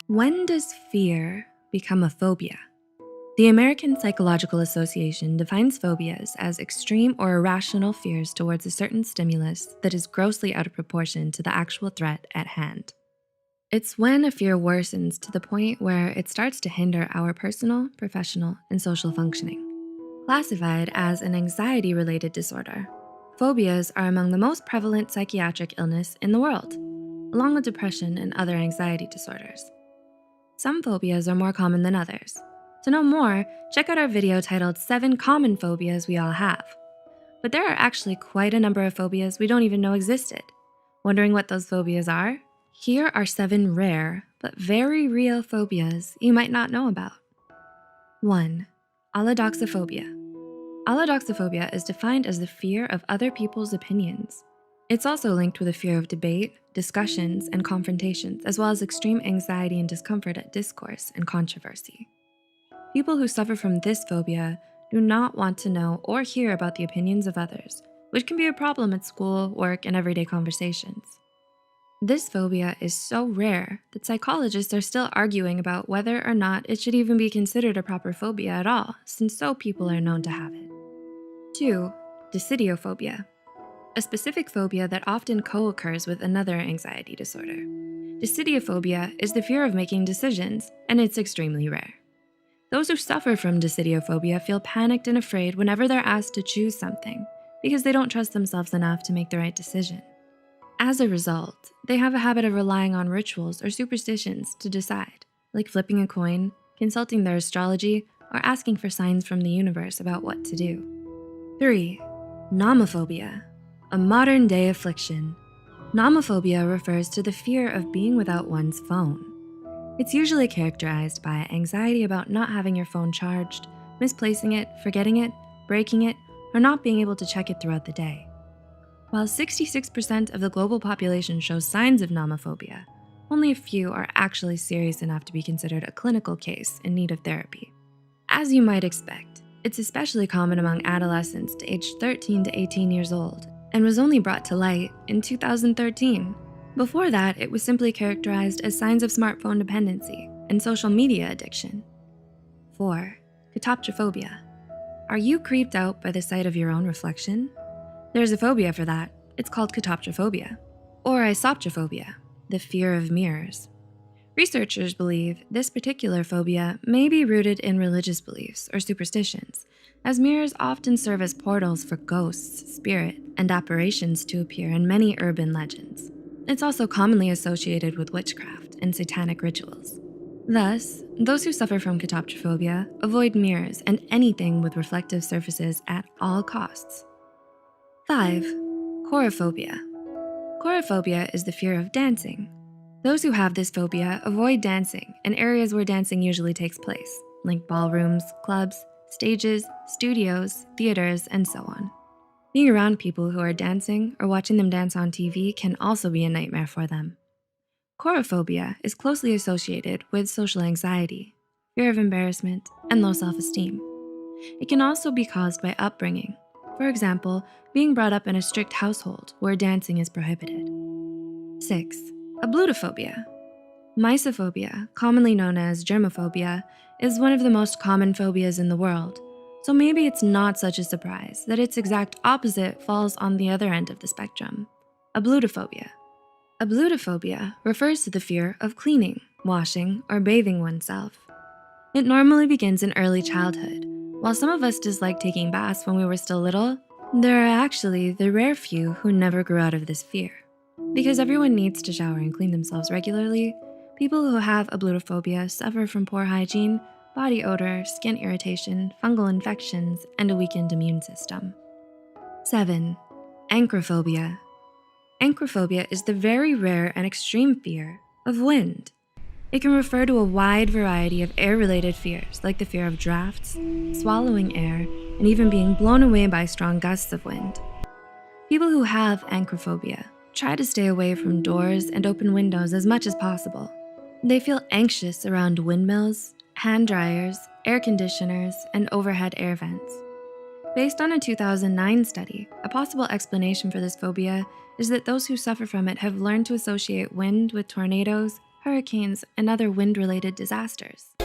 When does fear become a phobia? The American Psychological Association defines phobias as extreme or irrational fears towards a certain stimulus that is grossly out of proportion to the actual threat at hand. It's when a fear worsens to the point where it starts to hinder our personal, professional, and social functioning. Classified as an anxiety-related disorder, phobias are among the most prevalent psychiatric illness in the world, along with depression and other anxiety disorders. Some phobias are more common than others. To know more, check out our video titled 7 Common Phobias We All Have. But there are actually quite a number of phobias we don't even know existed. Wondering what those phobias are? Here are 7 rare, but very real phobias you might not know about. 1. Allodoxophobia. Allodoxophobia is defined as the fear of other people's opinions. It's also linked with a fear of debate, discussions, and confrontations, as well as extreme anxiety and discomfort at discourse and controversy. People who suffer from this phobia do not want to know or hear about the opinions of others, which can be a problem at school, work, and everyday conversations. This phobia is so rare that psychologists are still arguing about whether or not it should even be considered a proper phobia at all, since so people are known to have it. 2. Decidiophobia. A specific phobia that often co-occurs with another anxiety disorder. Decidiophobia is the fear of making decisions, and it's extremely rare. Those who suffer from decidiophobia feel panicked and afraid whenever they're asked to choose something because they don't trust themselves enough to make the right decision. As a result, they have a habit of relying on rituals or superstitions to decide, like flipping a coin, consulting their astrology, or asking for signs from the universe about what to do. 3. Nomophobia. A modern-day affliction. Nomophobia refers to the fear of being without one's phone. It's usually characterized by anxiety about not having your phone charged, misplacing it, forgetting it, breaking it, or not being able to check it throughout the day. While 66% of the global population shows signs of nomophobia, only a few are actually serious enough to be considered a clinical case in need of therapy. As you might expect, it's especially common among adolescents aged 13 to 18 years old, and was only brought to light in 2013. Before that, it was simply characterized as signs of smartphone dependency and social media addiction. 4. Catoptrophobia. Are you creeped out by the sight of your own reflection? There's a phobia for that. It's called catoptrophobia, or isoptrophobia, the fear of mirrors. Researchers believe this particular phobia may be rooted in religious beliefs or superstitions, as mirrors often serve as portals for ghosts, spirit, and apparitions to appear in many urban legends. It's also commonly associated with witchcraft and satanic rituals. Thus, those who suffer from catoptrophobia avoid mirrors and anything with reflective surfaces at all costs. 5. Chorophobia. Chorophobia is the fear of dancing. Those who have this phobia avoid dancing in areas where dancing usually takes place, like ballrooms, clubs, stages, studios, theaters, and so on. Being around people who are dancing or watching them dance on TV can also be a nightmare for them. Chorophobia is closely associated with social anxiety, fear of embarrassment, and low self-esteem. It can also be caused by upbringing. For example, being brought up in a strict household where dancing is prohibited. 6. Ablutophobia. Mysophobia, commonly known as germophobia, is one of the most common phobias in the world, so maybe it's not such a surprise that its exact opposite falls on the other end of the spectrum, ablutophobia. Ablutophobia refers to the fear of cleaning, washing, or bathing oneself. It normally begins in early childhood. While some of us disliked taking baths when we were still little, there are actually the rare few who never grew out of this fear. Because everyone needs to shower and clean themselves regularly, people who have ablutophobia suffer from poor hygiene, body odor, skin irritation, fungal infections, and a weakened immune system. 7. Anchrophobia. Anchrophobia is the very rare and extreme fear of wind. It can refer to a wide variety of air-related fears, like the fear of drafts, swallowing air, and even being blown away by strong gusts of wind. People who have anchrophobia try to stay away from doors and open windows as much as possible. They feel anxious around windmills, hand dryers, air conditioners, and overhead air vents. Based on a 2009 study, a possible explanation for this phobia is that those who suffer from it have learned to associate wind with tornadoes, hurricanes, and other wind-related disasters.